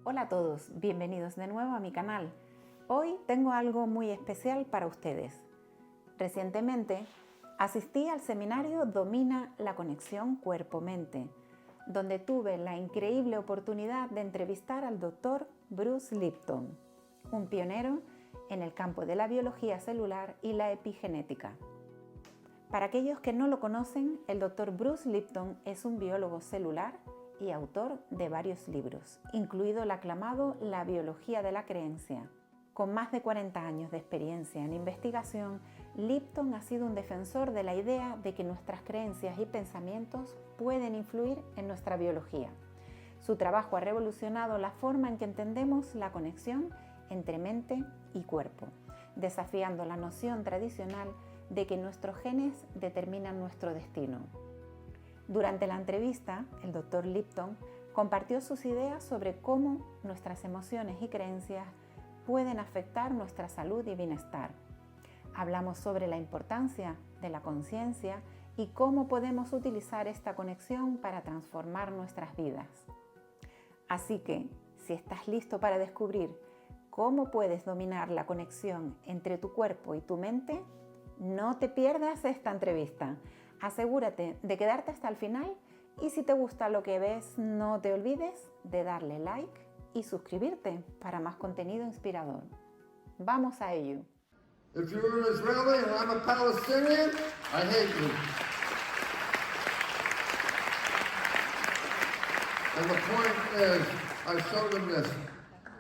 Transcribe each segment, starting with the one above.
Hola a todos, bienvenidos de nuevo a mi canal. Hoy tengo algo muy especial para ustedes. Recientemente asistí al seminario Domina la conexión cuerpo-mente, donde tuve la increíble oportunidad de entrevistar al Dr. Bruce Lipton, un pionero en el campo de la biología celular y la epigenética. Para aquellos que no lo conocen, el Dr. Bruce Lipton es un biólogo celular y autor de varios libros, incluido el aclamado La Biología de la Creencia. Con más de 40 años de experiencia en investigación, Lipton ha sido un defensor de la idea de que nuestras creencias y pensamientos pueden influir en nuestra biología. Su trabajo ha revolucionado la forma en que entendemos la conexión entre mente y cuerpo, desafiando la noción tradicional de que nuestros genes determinan nuestro destino. Durante la entrevista, el Dr. Lipton compartió sus ideas sobre cómo nuestras emociones y creencias pueden afectar nuestra salud y bienestar. Hablamos sobre la importancia de la conciencia y cómo podemos utilizar esta conexión para transformar nuestras vidas. Así que, si estás listo para descubrir cómo puedes dominar la conexión entre tu cuerpo y tu mente, no te pierdas esta entrevista. Asegúrate de quedarte hasta el final y si te gusta lo que ves, no te olvides de darle like y suscribirte para más contenido inspirador. ¡Vamos a ello! If you're an Israeli and I'm a Palestinian, I hate you. And the point is, I showed them this.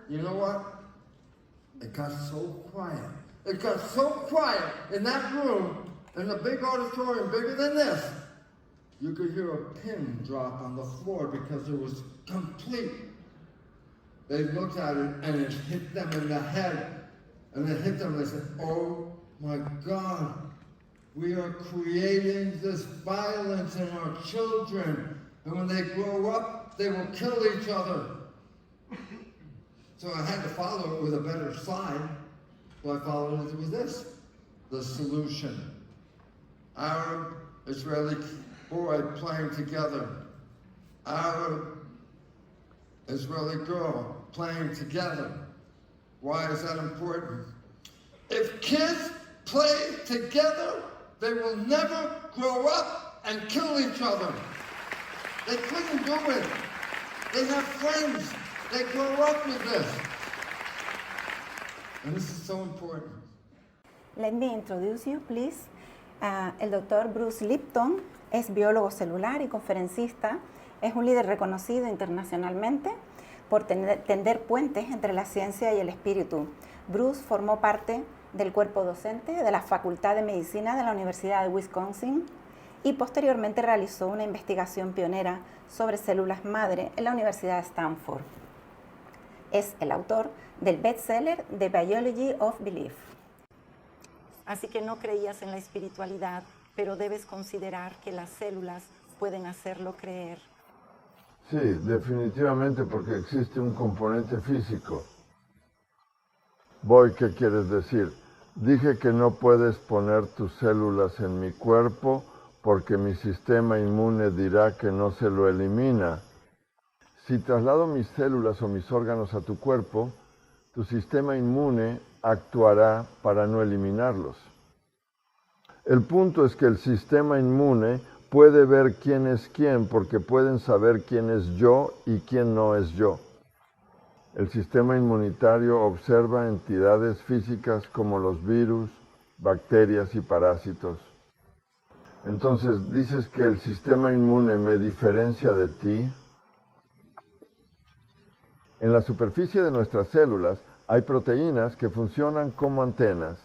You know what? It got so quiet. It got so quiet in that room, in the big auditorium, bigger than this. You could hear a pin drop on the floor because it was complete. They looked at it and it hit them in the head. And it hit them and they said, oh my God, we are creating this violence in our children. And when they grow up, they will kill each other. So I had to follow it with a better slide. So I followed it with this, the solution. Arab, Israeli boy playing together. Arab, Israeli girl playing together. Why is that important? If kids play together, they will never grow up and kill each other. They couldn't do it. They have friends. They grow up with this. And this is so important. Let me introduce you, please. El Dr. Bruce Lipton es biólogo celular y conferencista. Es un líder reconocido internacionalmente por tender puentes entre la ciencia y el espíritu. Bruce formó parte del cuerpo docente de la Facultad de Medicina de la Universidad de Wisconsin y posteriormente realizó una investigación pionera sobre células madre en la Universidad de Stanford. Es el autor del bestseller The Biology of Belief. Así que no creías en la espiritualidad, pero debes considerar que las células pueden hacerlo creer. Sí, definitivamente, porque existe un componente físico. ¿Qué quieres decir? Dije que no puedes poner tus células en mi cuerpo porque mi sistema inmune dirá que no se lo elimina. Si traslado mis células o mis órganos a tu cuerpo, tu sistema inmune actuará para no eliminarlos. El punto es que el sistema inmune puede ver quién es quién porque pueden saber quién es yo y quién no es yo. El sistema inmunitario observa entidades físicas como los virus, bacterias y parásitos. Entonces, ¿dices que el sistema inmune me diferencia de ti? En la superficie de nuestras células hay proteínas que funcionan como antenas,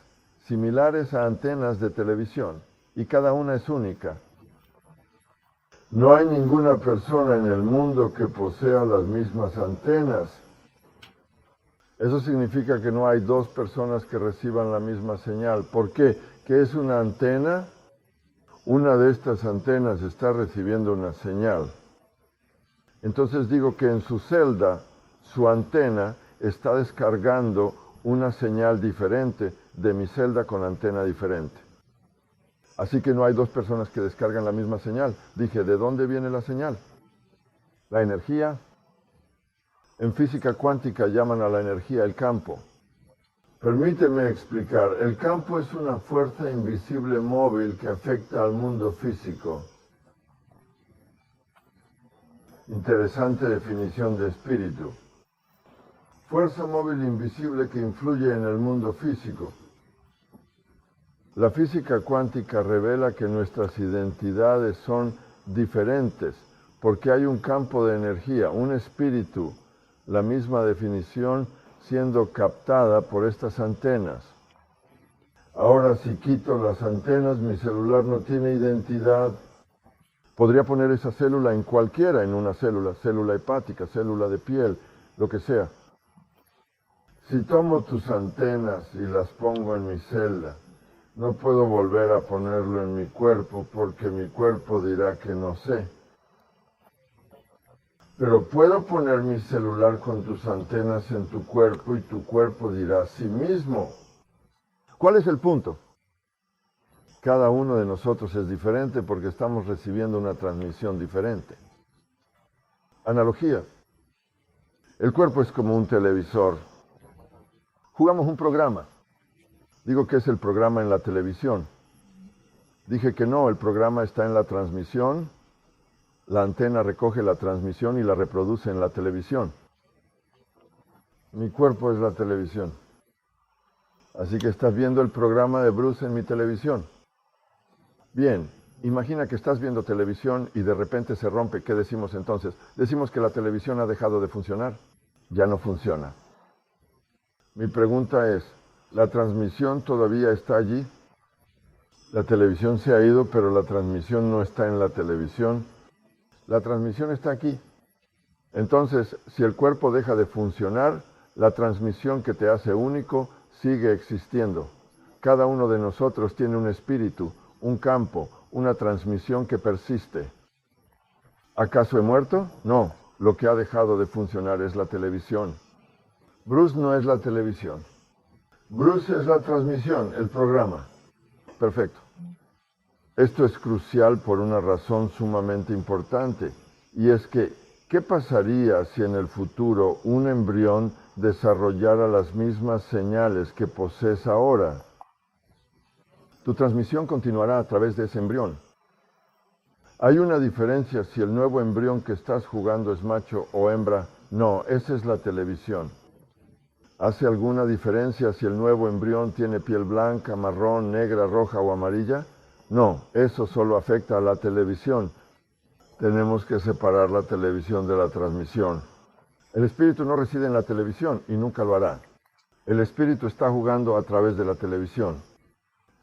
similares a antenas de televisión, y cada una es única. No hay ninguna persona en el mundo que posea las mismas antenas. Eso significa que no hay dos personas que reciban la misma señal. ¿Por qué? ¿Qué es una antena? Una de estas antenas está recibiendo una señal. Entonces digo que en su celda, su antena está descargando una señal diferente de mi celda con antena diferente. Así que no hay dos personas que descargan la misma señal. Dije, ¿de dónde viene la señal? La energía En física cuántica llaman a la energía el campo. Permíteme explicar, el campo es una fuerza invisible móvil que afecta al mundo físico. Interesante definición de espíritu. Fuerza móvil invisible que influye en el mundo físico. La física cuántica revela que nuestras identidades son diferentes porque hay un campo de energía, un espíritu, la misma definición siendo captada por estas antenas. Ahora, si quito las antenas, mi celular no tiene identidad. Podría poner esa célula en cualquiera, en una célula hepática, célula de piel, lo que sea. Si tomo tus antenas y las pongo en mi celda, no puedo volver a ponerlo en mi cuerpo porque mi cuerpo dirá que no sé. Pero puedo poner mi celular con tus antenas en tu cuerpo y tu cuerpo dirá a sí mismo. ¿Cuál es el punto? Cada uno de nosotros es diferente porque estamos recibiendo una transmisión diferente. Analogía. El cuerpo es como un televisor. Jugamos un programa. Digo que es el programa en la televisión. Dije que no, el programa está en la transmisión. La antena recoge la transmisión y la reproduce en la televisión. Mi cuerpo es la televisión. Así que estás viendo el programa de Bruce en mi televisión. Bien, imagina que estás viendo televisión y de repente se rompe. ¿Qué decimos entonces? Decimos que la televisión ha dejado de funcionar. Ya no funciona. Mi pregunta es, ¿la transmisión todavía está allí? La televisión se ha ido, pero la transmisión no está en la televisión. La transmisión está aquí. Entonces, si el cuerpo deja de funcionar, la transmisión que te hace único sigue existiendo. Cada uno de nosotros tiene un espíritu, un campo, una transmisión que persiste. ¿Acaso he muerto? No, lo que ha dejado de funcionar es la televisión. Bruce no es la televisión. Bruce es la transmisión, el programa. Perfecto. Esto es crucial por una razón sumamente importante, y es que, ¿qué pasaría si en el futuro un embrión desarrollara las mismas señales que posees ahora? Tu transmisión continuará a través de ese embrión. ¿Hay una diferencia si el nuevo embrión que estás jugando es macho o hembra? No, esa es la televisión. ¿Hace alguna diferencia si el nuevo embrión tiene piel blanca, marrón, negra, roja o amarilla? No, eso solo afecta a la televisión. Tenemos que separar la televisión de la transmisión. El espíritu no reside en la televisión y nunca lo hará. El espíritu está jugando a través de la televisión.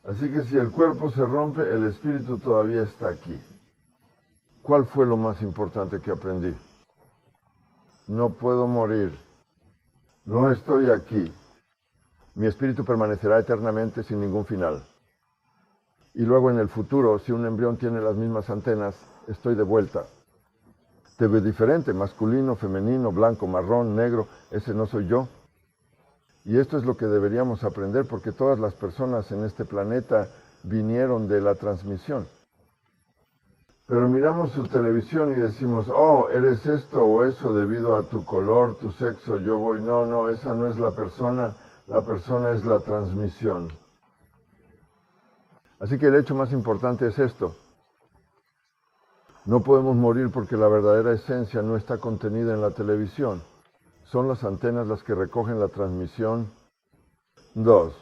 Así que si el cuerpo se rompe, el espíritu todavía está aquí. ¿Cuál fue lo más importante que aprendí? No puedo morir. No estoy aquí. Mi espíritu permanecerá eternamente sin ningún final. Y luego en el futuro, si un embrión tiene las mismas antenas, estoy de vuelta. Te veo diferente, masculino, femenino, blanco, marrón, negro, ese no soy yo. Y esto es lo que deberíamos aprender porque todas las personas en este planeta vinieron de la transmisión. Pero miramos su televisión y decimos, oh, eres esto o eso debido a tu color, tu sexo, yo voy. No, esa no es la persona es la transmisión. Así que el hecho más importante es esto. No podemos morir porque la verdadera esencia no está contenida en la televisión. Son las antenas las que recogen la transmisión. 2.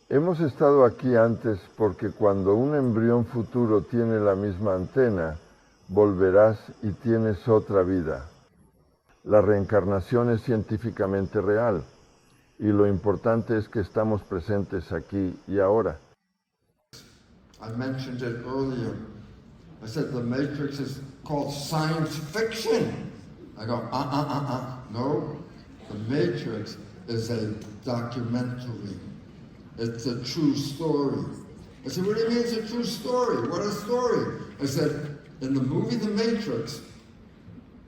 Hemos estado aquí antes porque cuando un embrión futuro tiene la misma antena, volverás y tienes otra vida. La reencarnación es científicamente real y lo importante es que estamos presentes aquí y ahora. I mentioned it earlier. I said the Matrix is called science fiction. I go, no. The Matrix is a documentary. It's a true story. I said, what do you mean it's a true story? What a story. I said, in the movie The Matrix,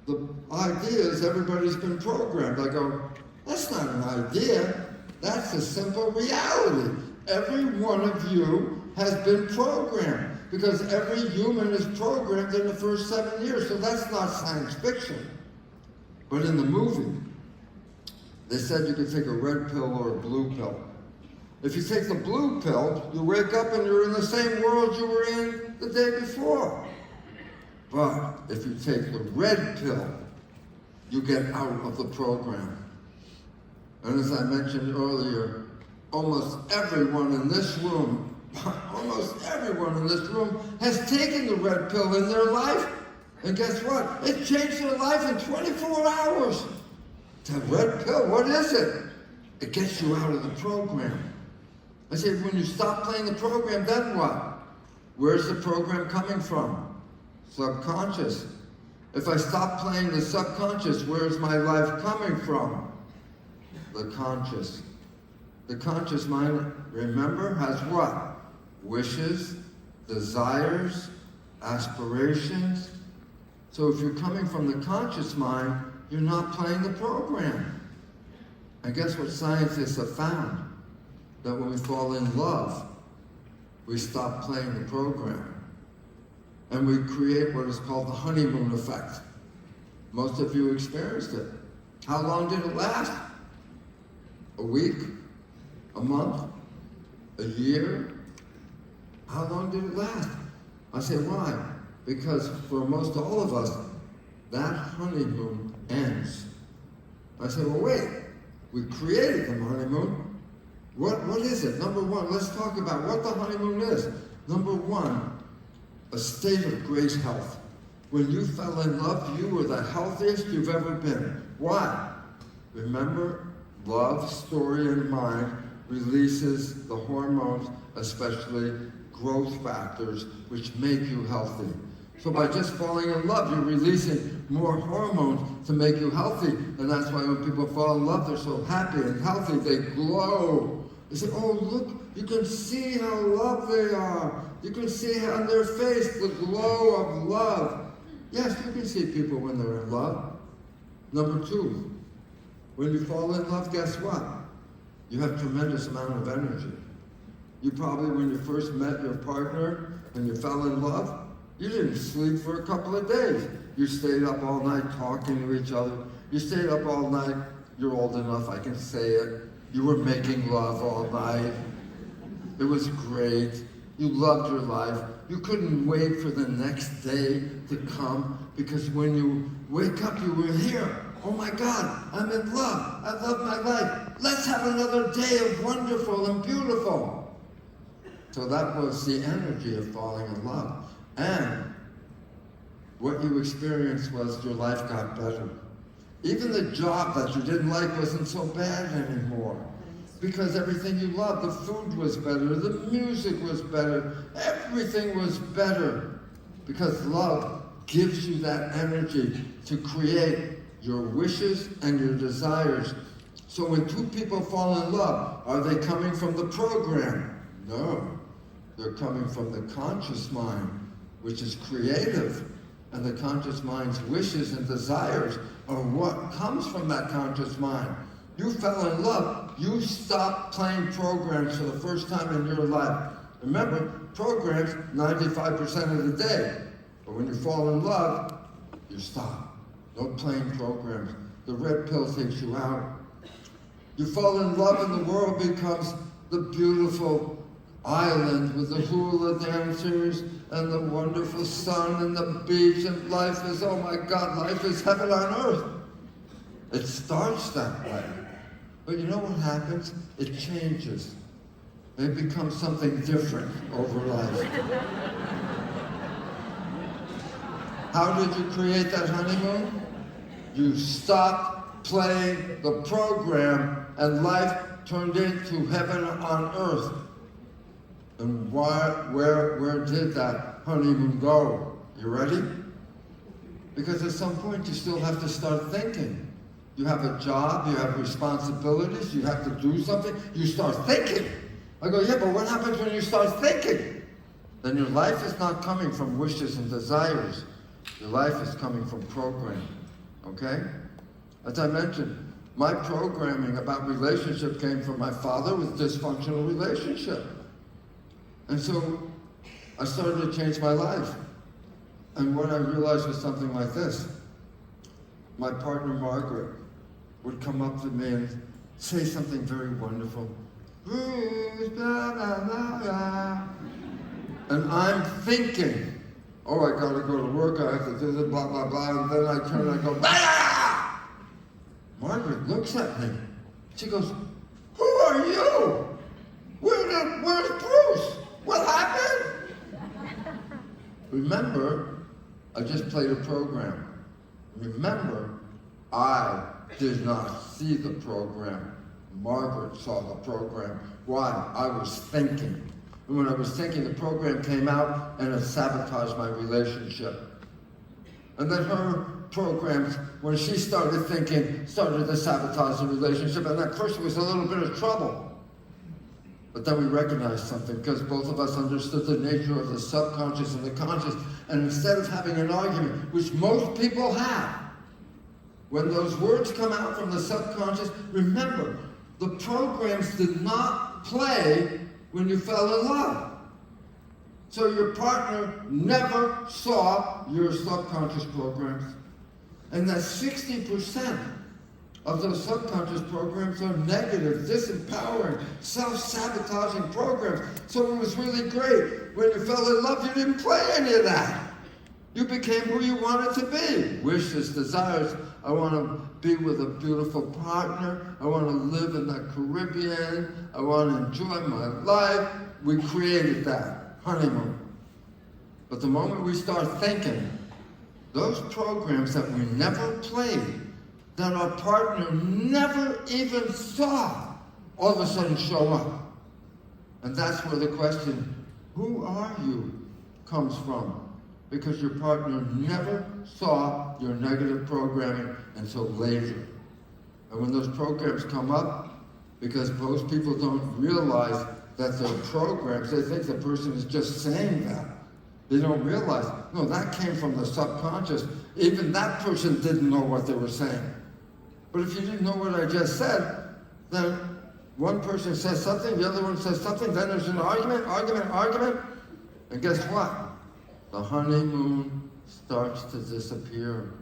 the idea is everybody's been programmed. I go, that's not an idea. That's a simple reality. Every one of you has been programmed because every human is programmed in the first 7 years. So that's not science fiction. But in the movie, They said you could take a red pill or a blue pill. If you take the blue pill, you wake up and you're in the same world you were in the day before. But if you take the red pill, you get out of the program. And as I mentioned earlier, almost everyone in this room has taken the red pill in their life. And guess what? It changed their life in 24 hours. The red pill, what is it? It gets you out of the program. I said, when you stop playing the program, then what? Where's the program coming from? Subconscious. If I stop playing the subconscious, where's my life coming from? The conscious. The conscious mind, remember, has what? Wishes, desires, aspirations. So if you're coming from the conscious mind, you're not playing the program. And guess what scientists have found? That when we fall in love, we stop playing the program. And we create what is called the honeymoon effect. Most of you experienced it. How long did it last? A week? A month? A year? How long did it last? I say, why? Because for most all of us, that honeymoon ends. I say, well, wait, we created the honeymoon. What is it? Number one, let's talk about what the honeymoon is. Number one, a state of great health. When you fell in love, you were the healthiest you've ever been. Why? Remember, love, story, and mind releases the hormones, especially growth factors, which make you healthy. So by just falling in love, you're releasing more hormones to make you healthy. And that's why when people fall in love, they're so happy and healthy, they glow. They say, oh, look, you can see how loved they are. You can see on their face the glow of love. Yes, you can see people when they're in love. Number two, when you fall in love, guess what? You have tremendous amount of energy. You probably, when you first met your partner and you fell in love, you didn't sleep for a couple of days. You stayed up all night talking to each other. You stayed up all night. You're old enough, I can say it. You were making love all night. It was great. You loved your life. You couldn't wait for the next day to come because when you wake up, you were here. Oh my God, I'm in love. I love my life. Let's have another day of wonderful and beautiful. So that was the energy of falling in love. And what you experienced was your life got better. Even the job that you didn't like wasn't so bad anymore. Because everything you loved, the food was better, the music was better, everything was better. Because love gives you that energy to create your wishes and your desires. So when two people fall in love, are they coming from the program? No. They're coming from the conscious mind, which is creative. And the conscious mind's wishes and desires are what comes from that conscious mind. You fell in love, you stopped playing programs for the first time in your life. Remember, programs 95% of the day. But when you fall in love, you stop. No playing programs. The red pill takes you out. You fall in love and the world becomes the beautiful island with the hula dancers and the wonderful sun and the beach, and life is, oh my God, life is heaven on earth. It starts that way. But you know what happens? It changes. It becomes something different over life. How did you create that honeymoon? You stopped playing the program and life turned into heaven on earth. And where did that honeymoon go? You ready? Because at some point you still have to start thinking. You have a job, you have responsibilities, you have to do something, you start thinking. I go, yeah, but what happens when you start thinking? Then your life is not coming from wishes and desires. Your life is coming from programming, okay? As I mentioned, my programming about relationship came from my father with dysfunctional relationship. And so I started to change my life. And what I realized was something like this. My partner, Margaret, would come up to me and say something very wonderful. Bruce, blah, blah, blah, blah. And I'm thinking, oh, I gotta go to work, I have to do this, blah, blah, blah, and then I turn and I go, blah! Margaret looks at me. She goes, who are you? Where's Bruce? What happened? Remember, I just played a program. Remember, I did not see the program. Margaret saw the program. Why? I was thinking. And when I was thinking, the program came out and it sabotaged my relationship. And then her programs, when she started thinking, started to sabotage the relationship, and that person was in a little bit of trouble. But then we recognized something, because both of us understood the nature of the subconscious and the conscious, and instead of having an argument, which most people have, when those words come out from the subconscious, remember, the programs did not play when you fell in love. So your partner never saw your subconscious programs. And that 60% of those subconscious programs are negative, disempowering, self-sabotaging programs. So it was really great. When you fell in love, you didn't play any of that. You became who you wanted to be. Wishes, desires. I want to be with a beautiful partner. I want to live in the Caribbean. I want to enjoy my life. We created that honeymoon. But the moment we start thinking, those programs that we never played, that our partner never even saw, all of a sudden show up. And that's where the question, who are you, comes from. Because your partner never saw your negative programming until later. And when those programs come up, because most people don't realize that they're programs, they think the person is just saying that. They don't realize, no, that came from the subconscious. Even that person didn't know what they were saying. But if you didn't know what I just said, then one person says something, the other one says something, then there's an argument, and guess what? The honeymoon starts to disappear.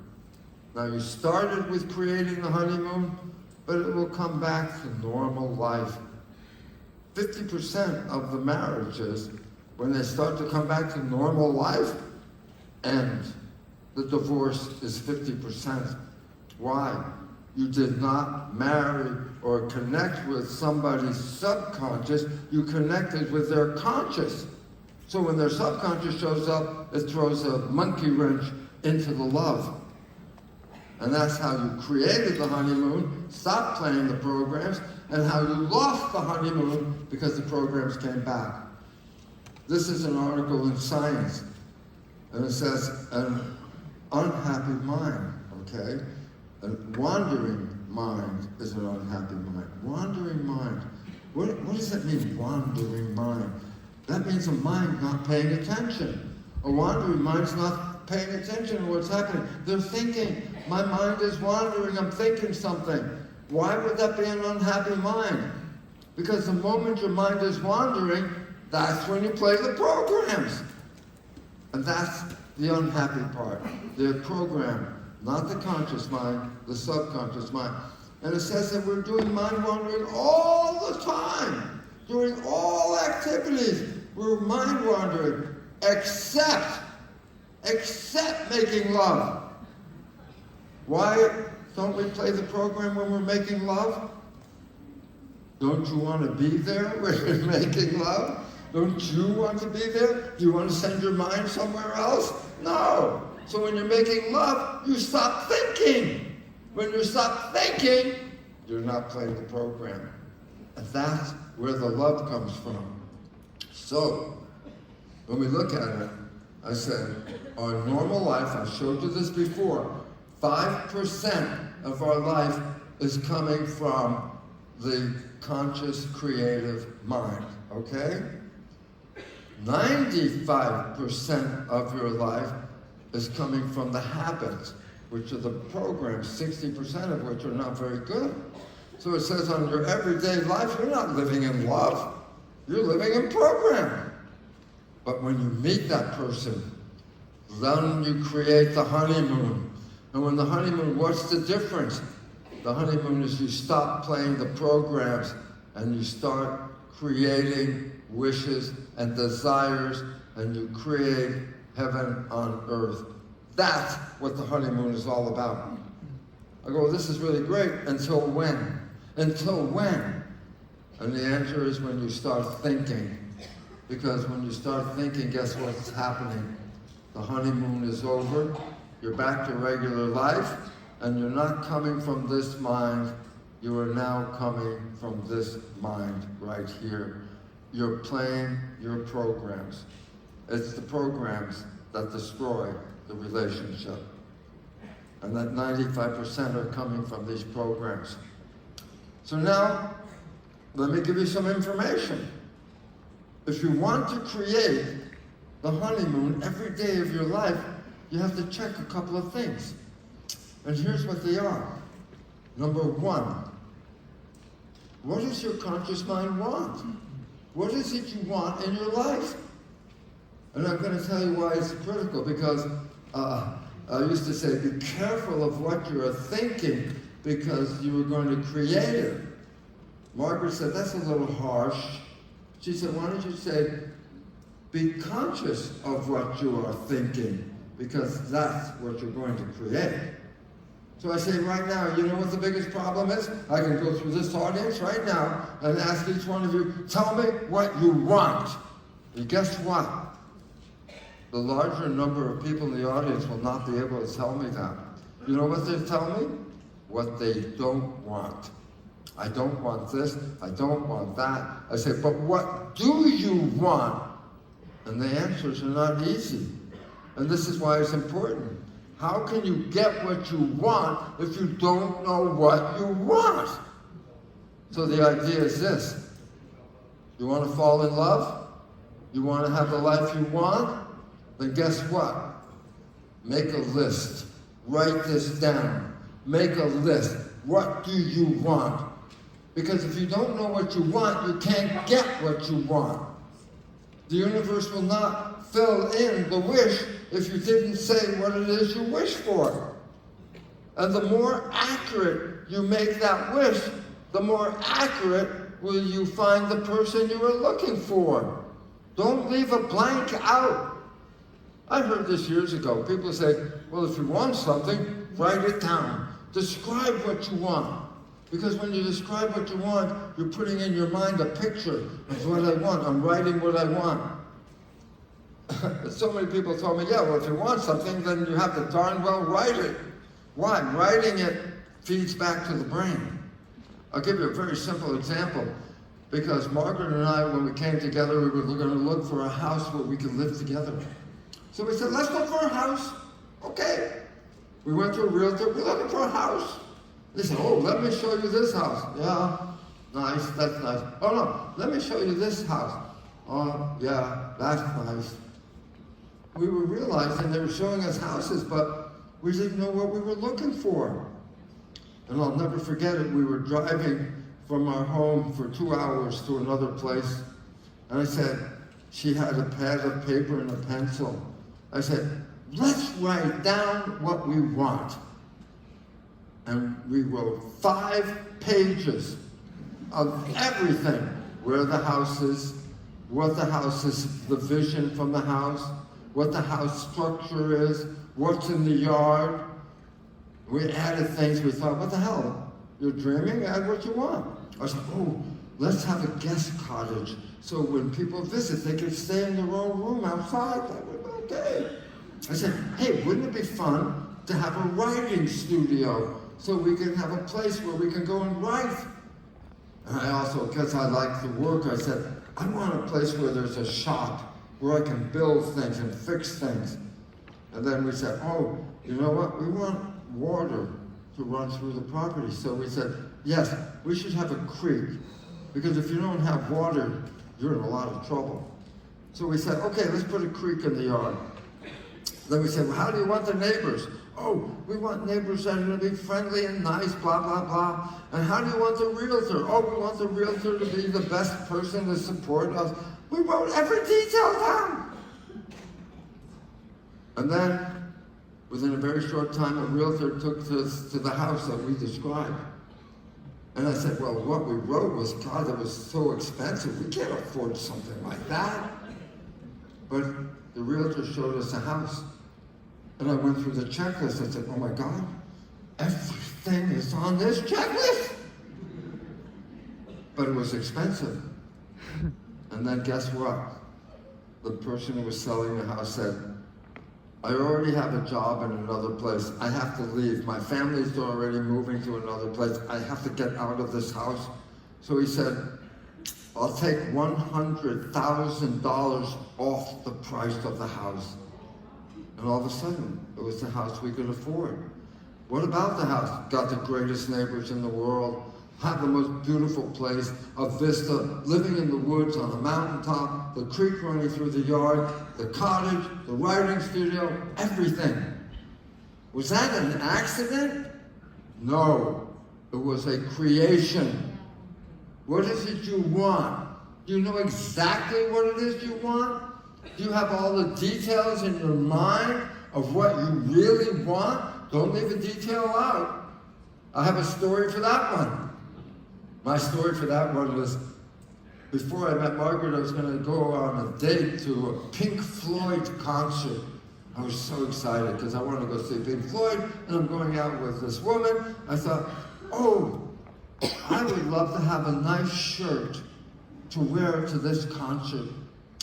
Now you started with creating the honeymoon, but it will come back to normal life. 50% of the marriages, when they start to come back to normal life, end. The divorce is 50%. Why? You did not marry or connect with somebody's subconscious, you connected with their conscious. So when their subconscious shows up, it throws a monkey wrench into the love. And that's how you created the honeymoon, stopped playing the programs, and how you lost the honeymoon because the programs came back. This is an article in Science, and it says an unhappy mind, okay? A wandering mind is an unhappy mind. Wandering mind. What does that mean, wandering mind? That means a mind not paying attention. A wandering mind's not paying attention to what's happening. They're thinking, my mind is wandering, I'm thinking something. Why would that be an unhappy mind? Because the moment your mind is wandering, that's when you play the programs. And that's the unhappy part. They're programmed, not the conscious mind, the subconscious mind. And it says that we're doing mind wandering all the time. During all activities, we're mind wandering, except making love. Why don't we play the program when we're making love? Don't you want to be there when you're making love? Don't you want to be there? Do you want to send your mind somewhere else? No. So when you're making love, you stop thinking. When you stop thinking, you're not playing the program. And that's where the love comes from. So, when we look at it, I said, our normal life, I showed you this before, 5% of our life is coming from the conscious creative mind, okay? 95% of your life is coming from the habits, which are the programs, 60% of which are not very good. So it says on your everyday life, you're not living in love, you're living in program. But when you meet that person, then you create the honeymoon. And when the honeymoon, what's the difference? The honeymoon is you stop playing the programs and you start creating wishes and desires, and you create heaven on earth. That's what the honeymoon is all about. I go, this is really great. Until when? Until when? And the answer is when you start thinking. Because when you start thinking, guess what's happening? The honeymoon is over, you're back to regular life, and you're not coming from this mind, you are now coming from this mind right here. You're playing your programs. It's the programs that destroy the relationship. And that 95% are coming from these programs. So now, let me give you some information. If you want to create the honeymoon every day of your life, you have to check a couple of things. And here's what they are. Number one, what does your conscious mind want? What is it you want in your life? And I'm going to tell you why it's critical, because I used to say, be careful of what you are thinking, because you are going to create it. Margaret said, that's a little harsh. She said, why don't you say, be conscious of what you are thinking, because that's what you're going to create. So I say right now, you know what the biggest problem is? I can go through this audience right now and ask each one of you, tell me what you want. And guess what? The larger number of people in the audience will not be able to tell me that. You know what they tell me? What they don't want. I don't want this, I don't want that. I say, but what do you want? And the answers are not easy. And this is why it's important. How can you get what you want if you don't know what you want? So the idea is this. You want to fall in love? You want to have the life you want? Then guess what? Make a list. Write this down. Make a list. What do you want? Because if you don't know what you want, you can't get what you want. The universe will not fill in the wish if you didn't say what it is you wish for. And the more accurate you make that wish, the more accurate will you find the person you are looking for. Don't leave a blank out. I heard this years ago. People say, well, if you want something, write it down. Describe what you want. Because when you describe what you want, you're putting in your mind a picture of what I want. I'm writing what I want. So many people told me, yeah, well, if you want something, then you have to darn well write it. Why? Writing it feeds back to the brain. I'll give you a very simple example. Because Margaret and I, when we came together, we were going to look for a house where we could live together. So we said, let's look for a house. Okay. We went to a realtor, we're looking for a house. They said, oh, let me show you this house. Yeah, nice, that's nice. Oh no, let me show you this house. Oh, yeah, that's nice. We were realizing they were showing us houses, but we didn't know what we were looking for. And I'll never forget it, we were driving from our home for 2 hours to another place. And I said, she had a pad of paper and a pencil. I said, let's write down what we want. And we wrote 5 pages of everything. Where the house is, what the house is, the vision from the house, what the house structure is, what's in the yard. We added things, we thought, what the hell? You're dreaming? Add what you want. I said, oh, let's have a guest cottage. So when people visit, they can stay in their own room outside. That would be okay. I said, hey, wouldn't it be fun to have a writing studio so we can have a place where we can go and write? And I also, because I like the work, I said, I want a place where there's a shop where I can build things and fix things. And then we said, oh, you know what? We want water to run through the property. So we said, yes, we should have a creek. Because if you don't have water, you're in a lot of trouble. So we said, okay, let's put a creek in the yard. Then we said, well, how do you want the neighbors? Oh, we want neighbors that are going to be friendly and nice, blah, blah, blah. And how do you want the realtor? Oh, we want the realtor to be the best person to support us. We wrote every detail down. And then Within a very short time, a realtor took us to the house that we described. And I said, well, what we wrote was, God, it was so expensive. We can't afford something like that. But the realtor showed us a house. And I went through the checklist. I said, oh my God, everything is on this checklist. But it was expensive. And then guess what? The person who was selling the house said, I already have a job in another place. I have to leave. My family's already moving to another place. I have to get out of this house. So he said, I'll take $100,000 off the price of the house. And all of a sudden, it was the house we could afford. What about the house? Got the greatest neighbors in the world, have the most beautiful place, a vista, living in the woods on a mountaintop, the creek running through the yard, the cottage, the writing studio, everything. Was that an accident? No, it was a creation. What is it you want? Do you know exactly what it is you want? Do you have all the details in your mind of what you really want? Don't leave a detail out. I have a story for that one. My story for that one was, before I met Margaret, I was going to go on a date to a Pink Floyd concert. I was so excited because I wanted to go see Pink Floyd, and I'm going out with this woman. I thought, oh, I would love to have a nice shirt to wear to this concert.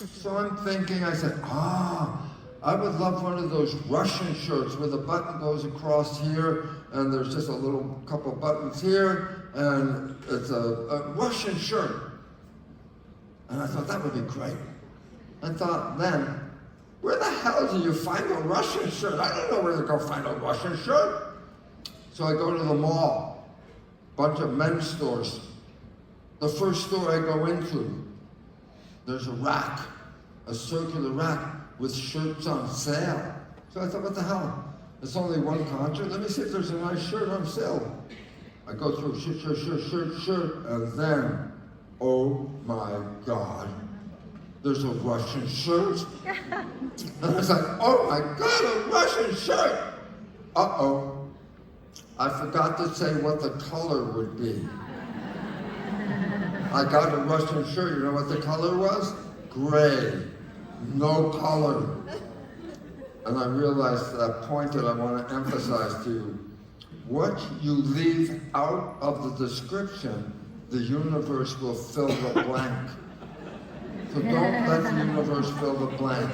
So I'm thinking, I said, I would love one of those Russian shirts where the button goes across here and there's just a little couple buttons here and it's a Russian shirt. And I thought that would be great. I thought then, where the hell do you find a Russian shirt? I don't know where to go find a Russian shirt. So I go to the mall, bunch of men's stores. The first store I go into, there's a rack, a circular rack with shirts on sale. So I thought, what the hell? It's only one concert. Let me see if there's a nice shirt on sale. I go through shirt, and then, oh my God, there's a Russian shirt. And I was like, oh my God, a Russian shirt. Uh-oh, I forgot to say what the color would be. I got a Russian shirt, you know what the color was? Gray, no color. And I realized that point that I want to emphasize to you. What you leave out of the description, the universe will fill the blank. So don't let the universe fill the blank.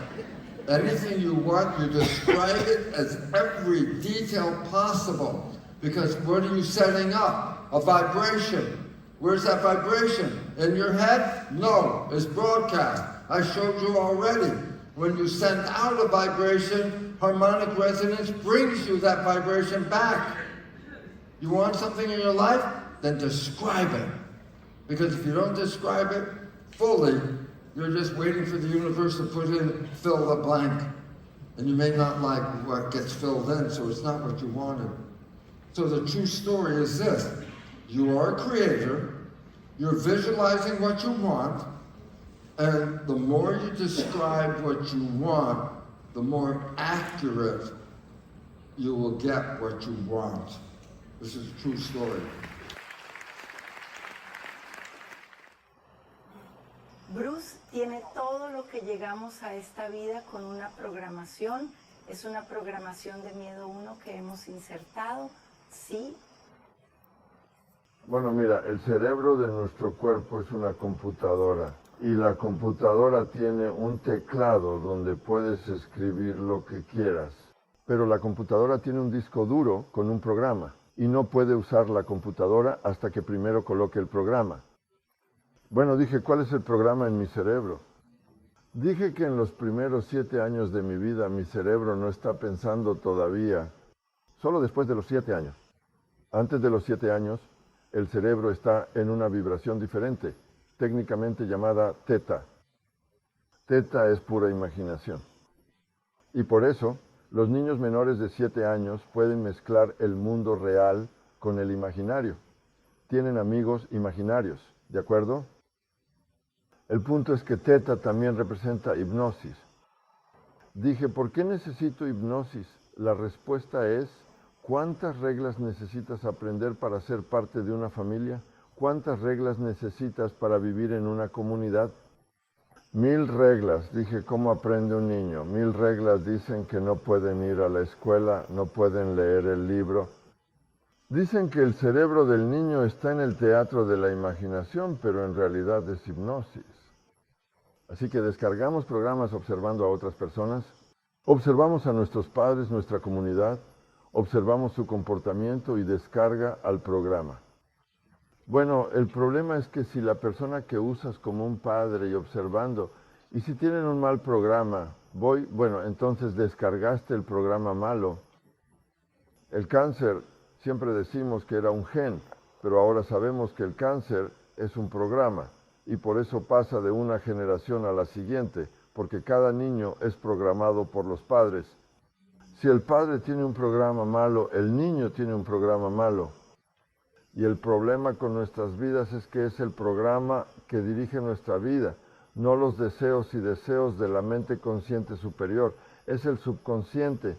Anything you want, you describe it as every detail possible. Because what are you setting up? A vibration. Where's that vibration? In your head? No, it's broadcast. I showed you already. When you send out a vibration, harmonic resonance brings you that vibration back. You want something in your life? Then describe it. Because if you don't describe it fully, you're just waiting for the universe to put in, fill the blank. And you may not like what gets filled in, so it's not what you wanted. So the true story is this. You are a creator, you're visualizing what you want, and the more you describe what you want, the more accurate you will get what you want. This is a true story. Bruce tiene todo lo que llegamos a esta vida con una programación. Es una programación de miedo 1 que hemos insertado, sí. Bueno, mira, el cerebro de nuestro cuerpo es una computadora y la computadora tiene un teclado donde puedes escribir lo que quieras. Pero la computadora tiene un disco duro con un programa y no puede usar la computadora hasta que primero coloque el programa. Bueno, dije, ¿cuál es el programa en mi cerebro? Dije que en los primeros 7 años de mi vida mi cerebro no está pensando todavía, solo después de los 7 años. Antes de los 7 años, el cerebro está en una vibración diferente, técnicamente llamada Theta. Theta es pura imaginación. Y por eso, los niños menores de 7 años pueden mezclar el mundo real con el imaginario. Tienen amigos imaginarios, ¿de acuerdo? El punto es que Theta también representa hipnosis. Dije, ¿por qué necesito hipnosis? La respuesta es, ¿cuántas reglas necesitas aprender para ser parte de una familia? ¿Cuántas reglas necesitas para vivir en una comunidad? 1000 reglas, dije, ¿cómo aprende un niño? 1000 reglas dicen que no pueden ir a la escuela, no pueden leer el libro. Dicen que el cerebro del niño está en el teatro de la imaginación, pero en realidad es hipnosis. Así que descargamos programas observando a otras personas, observamos a nuestros padres, nuestra comunidad, observamos su comportamiento y descarga al programa. Bueno, el problema es que si la persona que usas como un padre y observando, y si tienen un mal programa, entonces descargaste el programa malo. El cáncer, siempre decimos que era un gen, pero ahora sabemos que el cáncer es un programa, y por eso pasa de una generación a la siguiente, porque cada niño es programado por los padres. Si el padre tiene un programa malo, el niño tiene un programa malo. Y el problema con nuestras vidas es que es el programa que dirige nuestra vida, no los deseos y deseos de la mente consciente superior, es el subconsciente.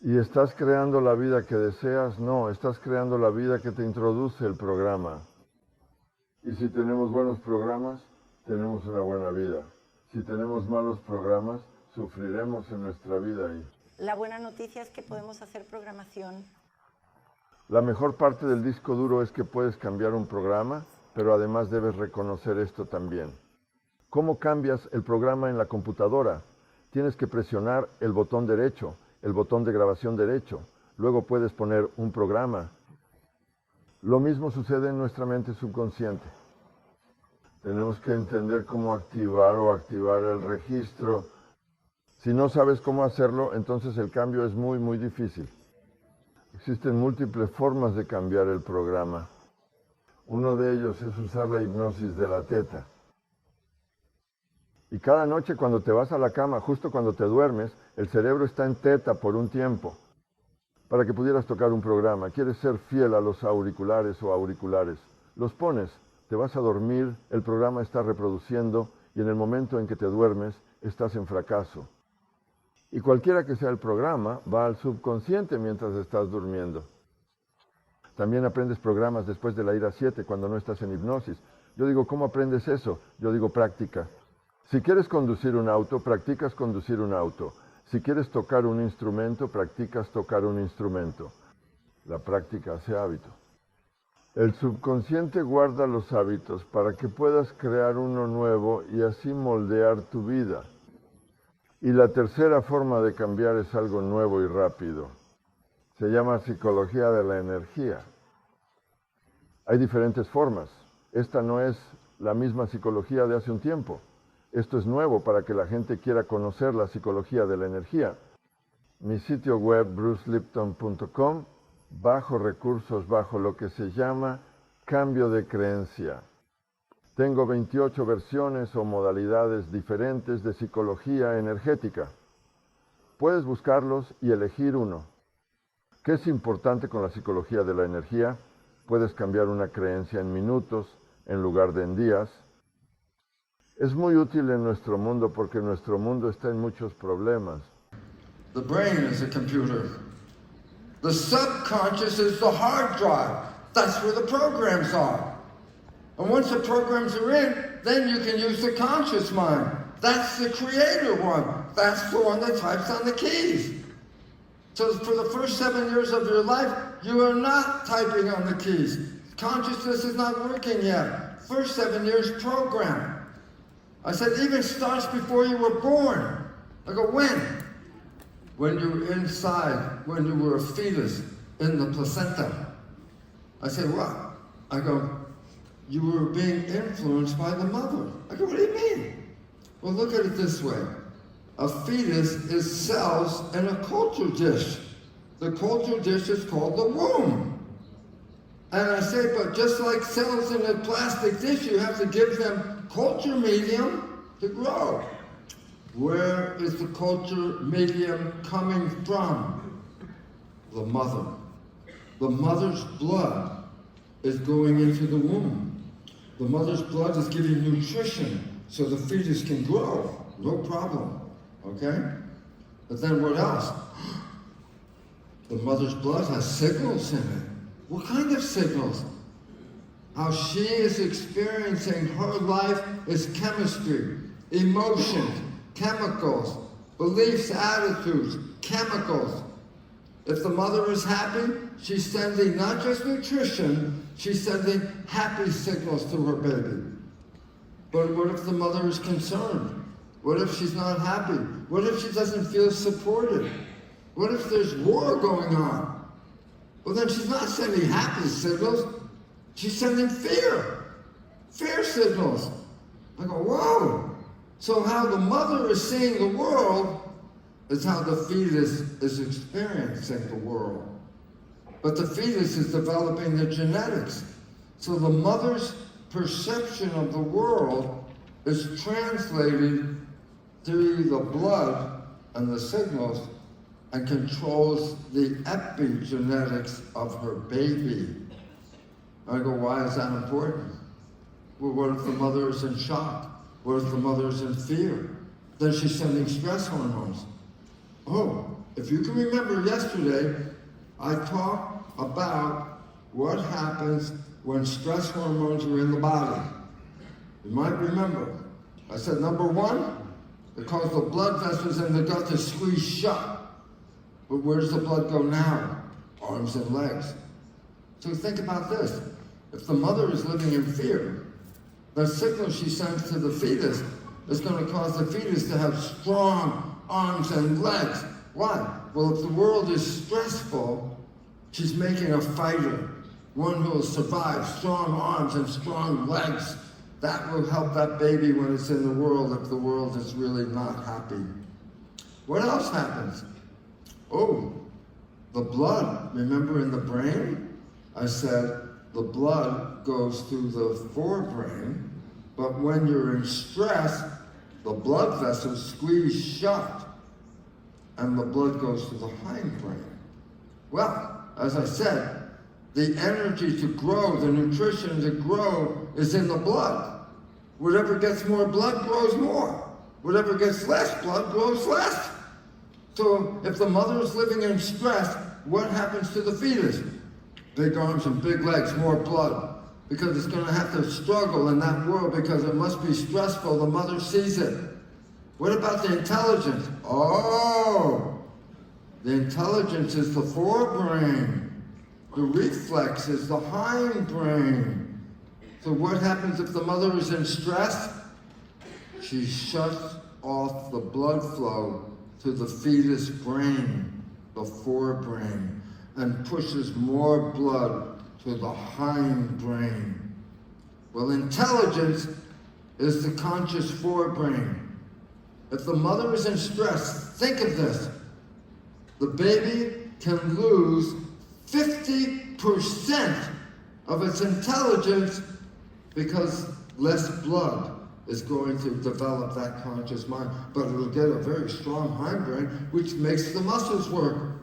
¿Y estás creando la vida que deseas? No, estás creando la vida que te introduce el programa. Y si tenemos buenos programas, tenemos una buena vida. Si tenemos malos programas, sufriremos en nuestra vida ahí. La buena noticia es que podemos hacer programación. La mejor parte del disco duro es que puedes cambiar un programa, pero además debes reconocer esto también. ¿Cómo cambias el programa en la computadora? Tienes que presionar el botón derecho, el botón de grabación derecho. Luego puedes poner un programa. Lo mismo sucede en nuestra mente subconsciente. Tenemos que entender cómo activar el registro. Si no sabes cómo hacerlo, entonces el cambio es muy, muy difícil. Existen múltiples formas de cambiar el programa. Uno de ellos es usar la hipnosis de la Theta. Y cada noche cuando te vas a la cama, justo cuando te duermes, el cerebro está en Theta por un tiempo, para que pudieras tocar un programa. Quieres ser fiel a los auriculares o auriculares. Los pones, te vas a dormir, el programa está reproduciendo y en el momento en que te duermes, estás en fracaso. Y cualquiera que sea el programa, va al subconsciente mientras estás durmiendo. También aprendes programas después de la ira 7, cuando no estás en hipnosis. Yo digo, ¿cómo aprendes eso? Yo digo, práctica. Si quieres conducir un auto, practicas conducir un auto. Si quieres tocar un instrumento, practicas tocar un instrumento. La práctica hace hábito. El subconsciente guarda los hábitos para que puedas crear uno nuevo y así moldear tu vida. Y la tercera forma de cambiar es algo nuevo y rápido. Se llama psicología de la energía. Hay diferentes formas. Esta no es la misma psicología de hace un tiempo. Esto es nuevo para que la gente quiera conocer la psicología de la energía. Mi sitio web, brucelipton.com, bajo recursos, bajo lo que se llama cambio de creencia. Tengo 28 versiones o modalidades diferentes de psicología energética. Puedes buscarlos y elegir uno. ¿Qué es importante con la psicología de la energía? Puedes cambiar una creencia en minutos en lugar de en días. Es muy útil en nuestro mundo porque nuestro mundo está en muchos problemas. The brain is a computer. The subconscious is the hard drive. That's where the programs are. And once the programs are in, then you can use the conscious mind. That's the creator one. That's the one that types on the keys. So for the first 7 years of your life, you are not typing on the keys. Consciousness is not working yet. First 7 years program. I said, even starts before you were born. I go, when? When you were inside, when you were a fetus in the placenta. I said, what? I go, you were being influenced by the mother. I go, what do you mean? Well, look at it this way. A fetus is cells in a culture dish. The culture dish is called the womb. And I say, but just like cells in a plastic dish, you have to give them culture medium to grow. Where is the culture medium coming from? The mother. The mother's blood is going into the womb. The mother's blood is giving nutrition so the fetus can grow. No problem. Okay? But then what else? the mother's blood has signals in it. What kind of signals? How she is experiencing her life is chemistry, emotions, chemicals, beliefs, attitudes, chemicals. If the mother is happy, she's sending not just nutrition, she's sending happy signals to her baby. But what if the mother is concerned? What if she's not happy? What if she doesn't feel supported? What if there's war going on? Well, then she's not sending happy signals, she's sending fear signals. I go, whoa. So how the mother is seeing the world is how the fetus is experiencing the world. But the fetus is developing the genetics. So the mother's perception of the world is translated through the blood and the signals and controls the epigenetics of her baby. I go, why is that important? Well, what if the mother is in shock? What if the mother is in fear? Then she's sending stress hormones. Oh, if you can remember yesterday, I talked about what happens when stress hormones are in the body. You might remember. I said, number one, it causes the blood vessels in the gut to squeeze shut. But where does the blood go now? Arms and legs. So think about this. If the mother is living in fear, the signal she sends to the fetus is going to cause the fetus to have strong arms and legs. Why? Well, if the world is stressful, she's making a fighter, one who will survive, strong arms and strong legs. That will help that baby when it's in the world if the world is really not happy. What else happens? Oh, the blood. Remember in the brain? I said the blood goes through the forebrain, but when you're in stress, the blood vessels squeeze shut and the blood goes to the hindbrain. Well, as I said, the energy to grow, the nutrition to grow is in the blood. Whatever gets more blood grows more. Whatever gets less blood grows less. So if the mother is living in stress, what happens to the fetus? Big arms and big legs, more blood. Because it's going to have to struggle in that world because it must be stressful. The mother sees it. What about the intelligence? Oh, the intelligence is the forebrain. The reflex is the hindbrain. So what happens if the mother is in stress? She shuts off the blood flow to the fetus brain, the forebrain, and pushes more blood to the hindbrain. Well, intelligence is the conscious forebrain. If the mother is in stress, think of this. The baby can lose 50% of its intelligence because less blood is going to develop that conscious mind. But it'll get a very strong hindbrain, which makes the muscles work.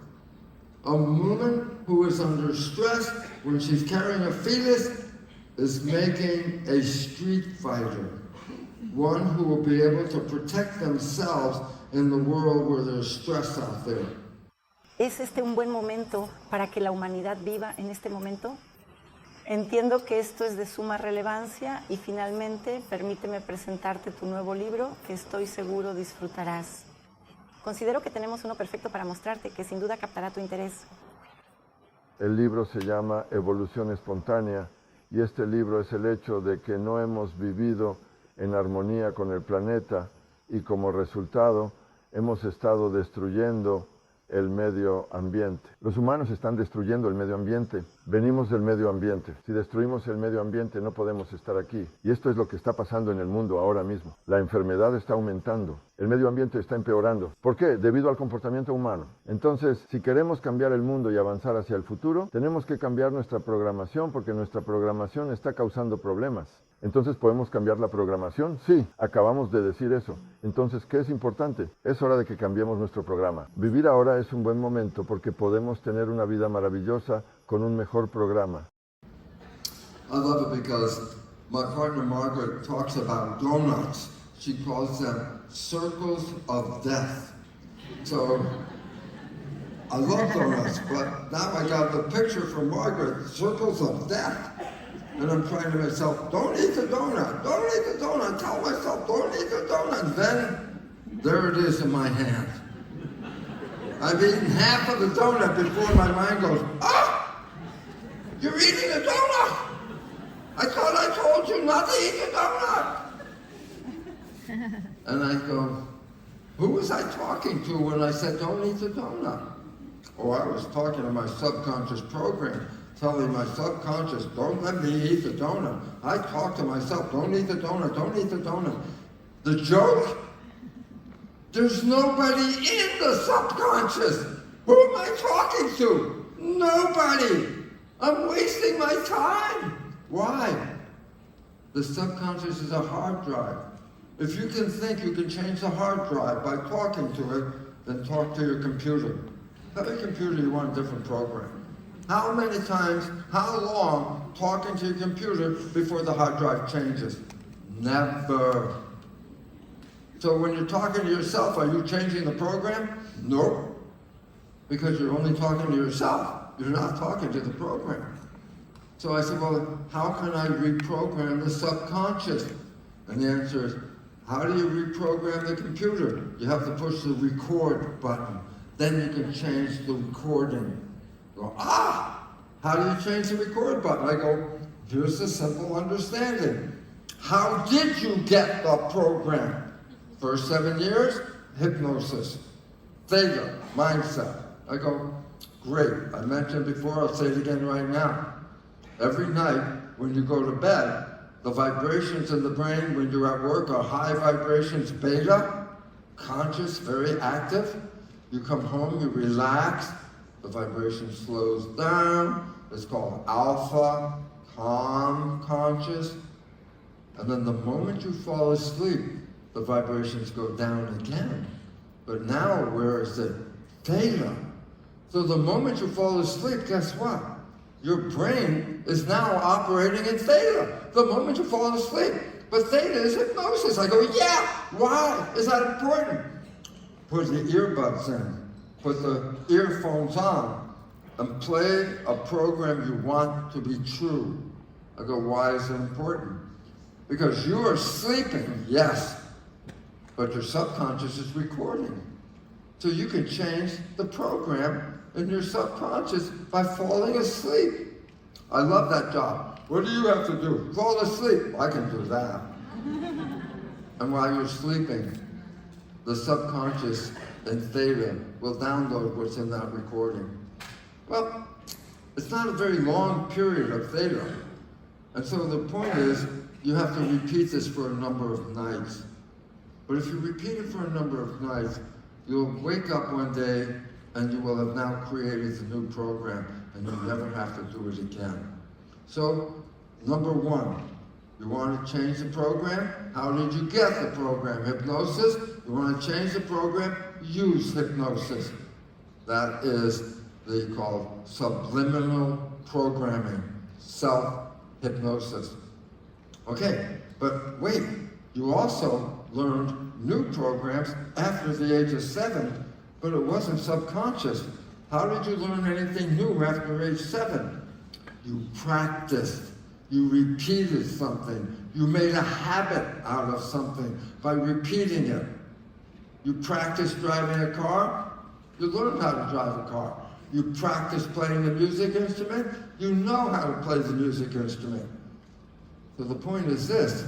A woman who is under stress when she's carrying a fetus is making a street fighter. One who will be able to protect themselves in the world where there's stress out there. ¿Es este un buen momento para que la humanidad viva en este momento? Entiendo que esto es de suma relevancia y finalmente permíteme presentarte tu nuevo libro que estoy seguro disfrutarás. Considero que tenemos uno perfecto para mostrarte que sin duda captará tu interés. El libro se llama Evolución Espontánea y este libro es el hecho de que no hemos vivido en armonía con el planeta y como resultado hemos estado destruyendo el medio ambiente. Los humanos están destruyendo el medio ambiente. Venimos del medio ambiente. Si destruimos el medio ambiente no podemos estar aquí. Y esto es lo que está pasando en el mundo ahora mismo. La enfermedad está aumentando. El medio ambiente está empeorando. ¿Por qué? Debido al comportamiento humano. Entonces, si queremos cambiar el mundo y avanzar hacia el futuro, tenemos que cambiar nuestra programación porque nuestra programación está causando problemas. Entonces, ¿podemos cambiar la programación? Sí, acabamos de decir eso. Entonces, ¿qué es importante? Es hora de que cambiemos nuestro programa. Vivir ahora es un buen momento porque podemos tener una vida maravillosa con un mejor programa. I love it because my partner Margaret talks about donuts. She calls them circles of death. So I love donuts, but now I got the picture from Margaret, circles of death. And I'm trying to myself, don't eat the donut, don't eat the donut. Tell myself, don't eat the donut. And then, there it is in my hand. I've eaten half of the donut before my mind goes, ah, you're eating a donut. I thought I told you not to eat the donut. And I go, who was I talking to when I said don't eat the donut? Oh, I was talking to my subconscious program, telling my subconscious, don't let me eat the donut. I talk to myself, don't eat the donut, don't eat the donut. The joke? There's nobody in the subconscious. Who am I talking to? Nobody. I'm wasting my time. Why? The subconscious is a hard drive. If you can think you can change the hard drive by talking to it, then talk to your computer. Have a computer, you want a different program. How many times, how long talking to your computer before the hard drive changes? Never. So when you're talking to yourself, are you changing the program? Nope. Because you're only talking to yourself. You're not talking to the program. So I said, well, how can I reprogram the subconscious? And the answer is, how do you reprogram the computer? You have to push the record button. Then you can change the recording. Go, how do you change the record button? I go, here's the simple understanding. How did you get the program? First 7 years, hypnosis, theta, mindset. I go, great. I mentioned before, I'll say it again right now. Every night when you go to bed, the vibrations in the brain when you're at work are high vibrations, beta, conscious, very active. You come home, you relax, the vibration slows down. It's called alpha, calm, conscious. And then the moment you fall asleep, the vibrations go down again. But now, where is it? Theta. So the moment you fall asleep, guess what? Your brain is now operating in theta the moment you fall asleep. But theta is hypnosis. I go, yeah, why is that important? Put the earbuds in, put the earphones on, and play a program you want to be true. I go, why is it important? Because you are sleeping, yes, but your subconscious is recording. So you can change the program in your subconscious by falling asleep. I love that job. What do you have to do? Fall asleep. I can do that. And while you're sleeping, the subconscious and theta will download what's in that recording. Well, it's not a very long period of theta. And so the point is, you have to repeat this for a number of nights. But if you repeat it for a number of nights, you'll wake up one day and you will have now created a new program and you'll never have to do it again. So, number one, you want to change the program? How did you get the program? Hypnosis? You want to change the program? Use hypnosis. That is the called subliminal programming, self-hypnosis. Okay, but wait, you also learned new programs after the age of 7, but it wasn't subconscious. How did you learn anything new after age 7? You practiced. You repeated something. You made a habit out of something by repeating it. You practiced driving a car. You learned how to drive a car. You practiced playing a music instrument. You know how to play the music instrument. So the point is this.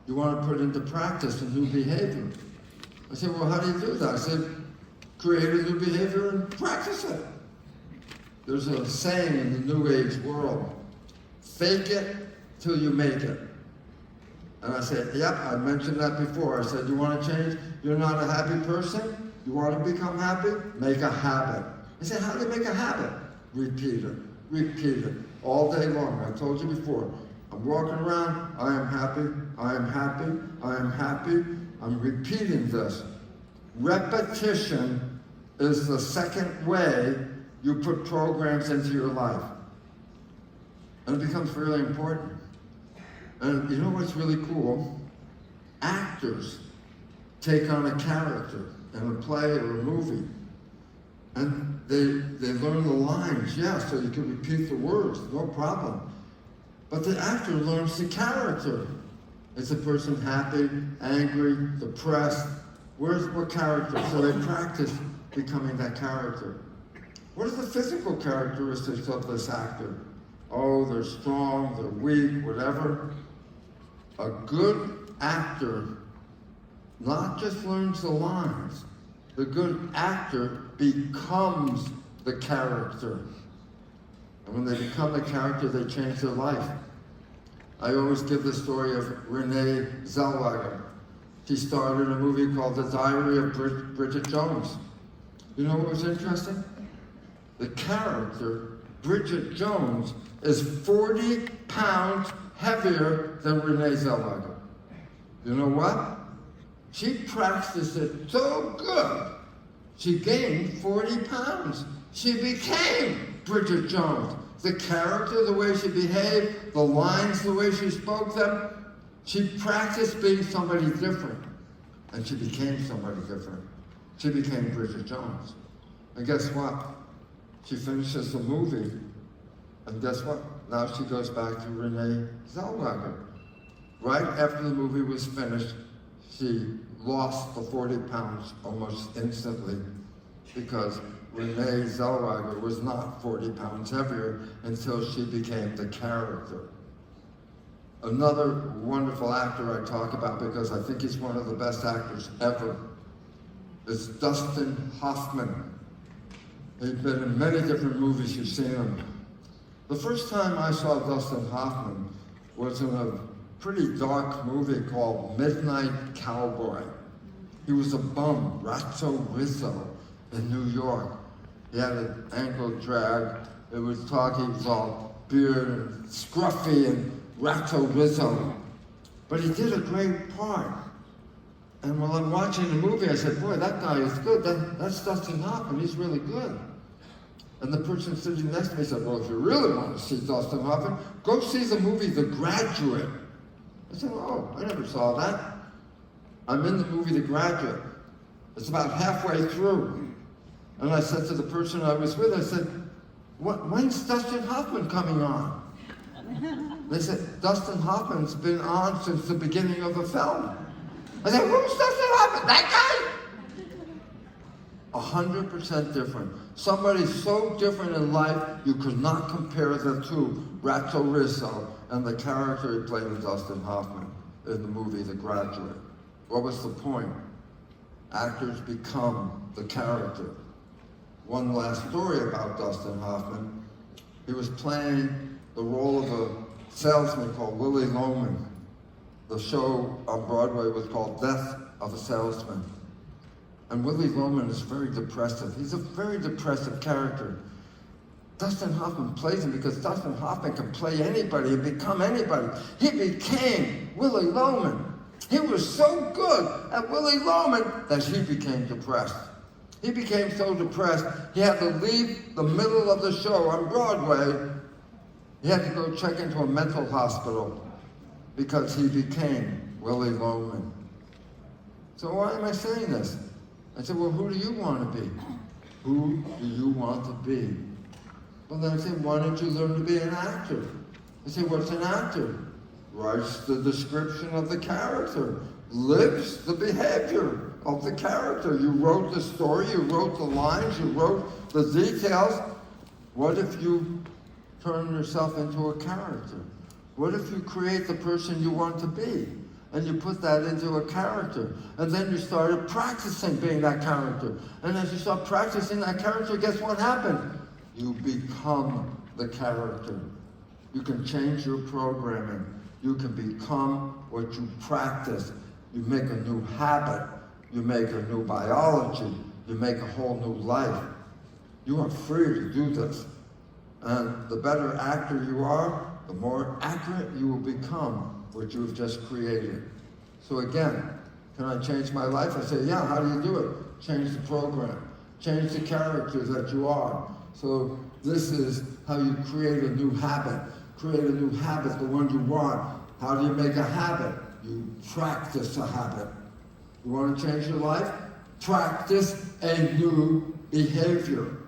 You want to put into practice a new behavior. I said, well, how do you do that? I said, create a new behavior and practice it. There's a saying in the New Age world, fake it till you make it. And I said, yep, I mentioned that before. I said, you want to change? You're not a happy person? You want to become happy? Make a habit. I said, how do you make a habit? Repeat it, all day long. I told you before. I'm walking around, I am happy, I am happy, I am happy. I'm repeating this. Repetition is the second way you put programs into your life. And it becomes really important. And you know what's really cool? Actors take on a character in a play or a movie. And they learn the lines, yeah, so you can repeat the words, no problem. But the actor learns the character. Is the person happy, angry, depressed? What character? So they practice becoming that character. What are the physical characteristics of this actor? Oh, they're strong, they're weak, whatever. A good actor not just learns the lines, the good actor becomes the character. And when they become the character, they change their life. I always give the story of Renee Zellweger. She starred in a movie called The Diary of Bridget Jones. You know what was interesting? The character, Bridget Jones, is 40 pounds heavier than Renee Zellweger. You know what? She practiced it so good, she gained 40 pounds. She became Bridget Jones. The character, the way she behaved, the lines, the way she spoke them, she practiced being somebody different. And she became somebody different. She became Bridget Jones. And guess what? She finishes the movie, and guess what? Now she goes back to Renee Zellweger. Right after the movie was finished, she lost the 40 pounds almost instantly because Renee Zellweger was not 40 pounds heavier until she became the character. Another wonderful actor I talk about because I think he's one of the best actors ever is Dustin Hoffman. He's been in many different movies, you've seen him. The first time I saw Dustin Hoffman was in a pretty dark movie called Midnight Cowboy. He was a bum, Ratso Rizzo, in New York. He had an ankle drag. It was talking, he was all beard and scruffy and Ratso Rizzo. But he did a great part. And while I'm watching the movie, I said, boy, that guy is good. That's Dustin Hoffman, he's really good. And the person sitting next to me said, well, if you really want to see Dustin Hoffman, go see the movie The Graduate. I said, oh, I never saw that. I'm in the movie The Graduate. It's about halfway through. And I said to the person I was with, I said, when's Dustin Hoffman coming on? They said, Dustin Hoffman's been on since the beginning of the film. I said, who's Dustin Hoffman? That guy? 100% different. Somebody so different in life, you could not compare the two, Ratso Rizzo and the character he played in Dustin Hoffman in the movie The Graduate. What was the point? Actors become the character. One last story about Dustin Hoffman. He was playing the role of a salesman called Willy Loman. The show on Broadway was called Death of a Salesman. And Willy Loman is very depressive. He's a very depressive character. Dustin Hoffman plays him because Dustin Hoffman can play anybody and become anybody. He became Willy Loman. He was so good at Willy Loman that he became depressed. He became so depressed, he had to leave the middle of the show on Broadway. He had to go check into a mental hospital because he became Willy Loman. So why am I saying this? I said, well, who do you want to be? Who do you want to be? Well, then I said, why don't you learn to be an actor? I said, what's an actor? Writes the description of the character, lives the behavior of the character. You wrote the story, you wrote the lines, you wrote the details. What if you turn yourself into a character? What if you create the person you want to be? And you put that into a character. And then you started practicing being that character. And as you start practicing that character, guess what happened? You become the character. You can change your programming. You can become what you practice. You make a new habit. You make a new biology. You make a whole new life. You are free to do this. And the better actor you are, the more accurate you will become what you have just created. So again, can I change my life? I say, yeah, how do you do it? Change the program. Change the character that you are. So this is how you create a new habit. Create a new habit, the one you want. How do you make a habit? You practice a habit. You want to change your life? Practice a new behavior.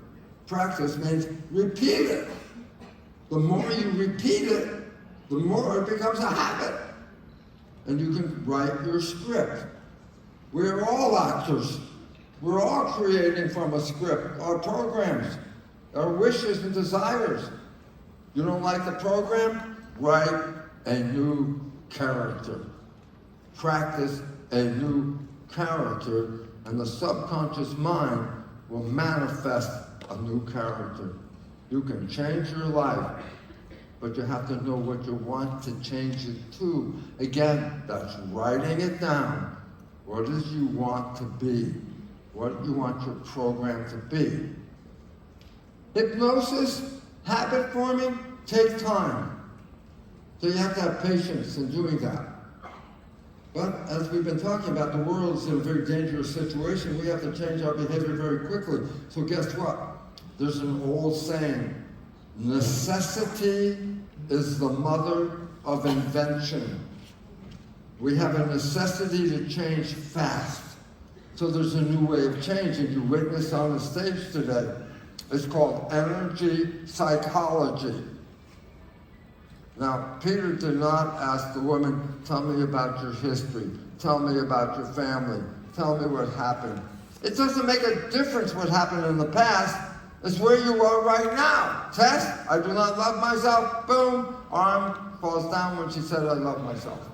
Practice means repeat it. The more you repeat it, the more it becomes a habit. And you can write your script. We're all actors. We're all creating from a script, our programs, our wishes and desires. You don't like the program? Write a new character. Practice a new character, and the subconscious mind will manifest a new character. You can change your life, but you have to know what you want to change it to. Again, that's writing it down. What is you want to be? What you want your program to be. Hypnosis, habit forming, takes time. So you have to have patience in doing that. But as we've been talking about, the world is in a very dangerous situation. We have to change our behavior very quickly. So guess what? There's an old saying, necessity is the mother of invention. We have a necessity to change fast. So there's a new way of changing. You witnessed on the stage today. It's called energy psychology. Now, Peter did not ask the woman, tell me about your history. Tell me about your family. Tell me what happened. It doesn't make a difference what happened in the past. It's where you are right now. Test, I do not love myself. Boom, arm falls down when she said, I love myself.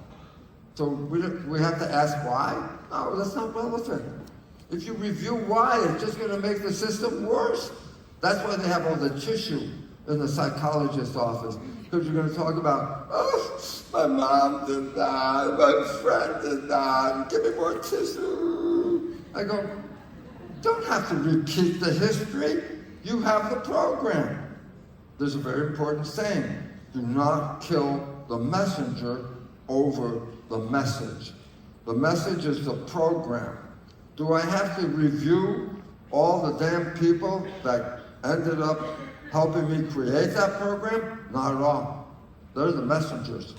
So we have to ask why? No, that's not relevant. If you review why, it's just going to make the system worse. That's why they have all the tissue in the psychologist's office. Because you're going to talk about, oh, my mom did that, my friend did that, give me more tissue. I go, don't have to repeat the history. You have the program. There's a very important saying, do not kill the messenger over the message. The message is the program. Do I have to review all the damn people that ended up helping me create that program? Not at all. They're the messengers.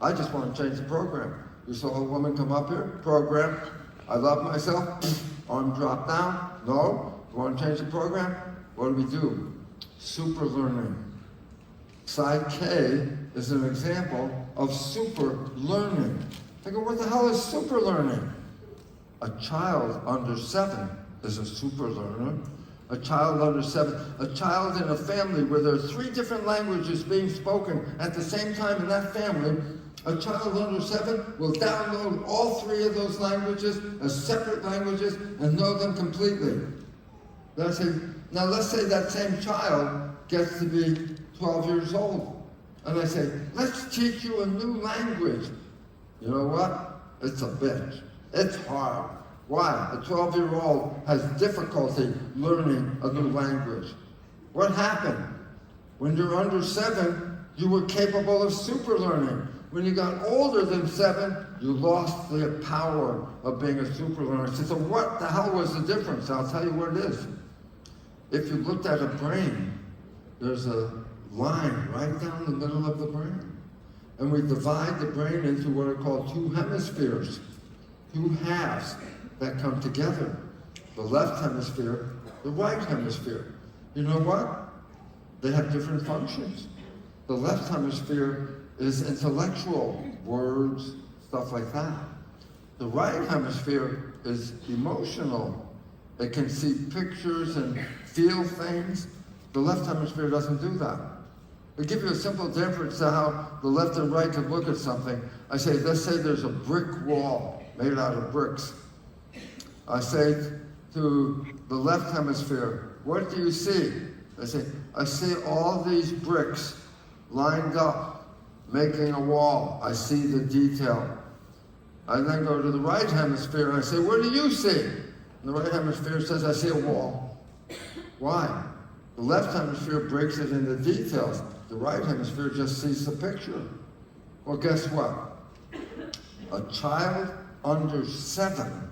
I just want to change the program. You saw a woman come up here, program, I love myself, arm drop down. No, you want to change the program? What do? Super learning. Side K is an example of super learning. I go, what the hell is super learning? A child under 7 is a super learner. A child under 7, a child in a family where there are 3 different languages being spoken at the same time in that family, a child under 7 will download all 3 of those languages as separate languages and know them completely. Now let's say that same child gets to be 12 years old. And I say, let's teach you a new language. You know what? It's a bitch. It's hard. Why? A 12-year-old has difficulty learning a new language. What happened? When you're under 7, you were capable of super learning. When you got older than 7, you lost the power of being a super learner. So what the hell was the difference? I'll tell you what it is. If you looked at a brain, there's a line right down the middle of the brain. And we divide the brain into what are called 2 hemispheres, 2 halves that come together. The left hemisphere, the right hemisphere. You know what? They have different functions. The left hemisphere is intellectual, words, stuff like that. The right hemisphere is emotional. It can see pictures and feel things. The left hemisphere doesn't do that. I'll give you a simple difference to how the left and right can look at something. I say, let's say there's a brick wall made out of bricks. I say to the left hemisphere, what do you see? I say, I see all these bricks lined up, making a wall. I see the detail. I then go to the right hemisphere and I say, what do you see? And the right hemisphere says, I see a wall. Why? The left hemisphere breaks it into details. The right hemisphere just sees the picture. Well, guess what? A child under 7,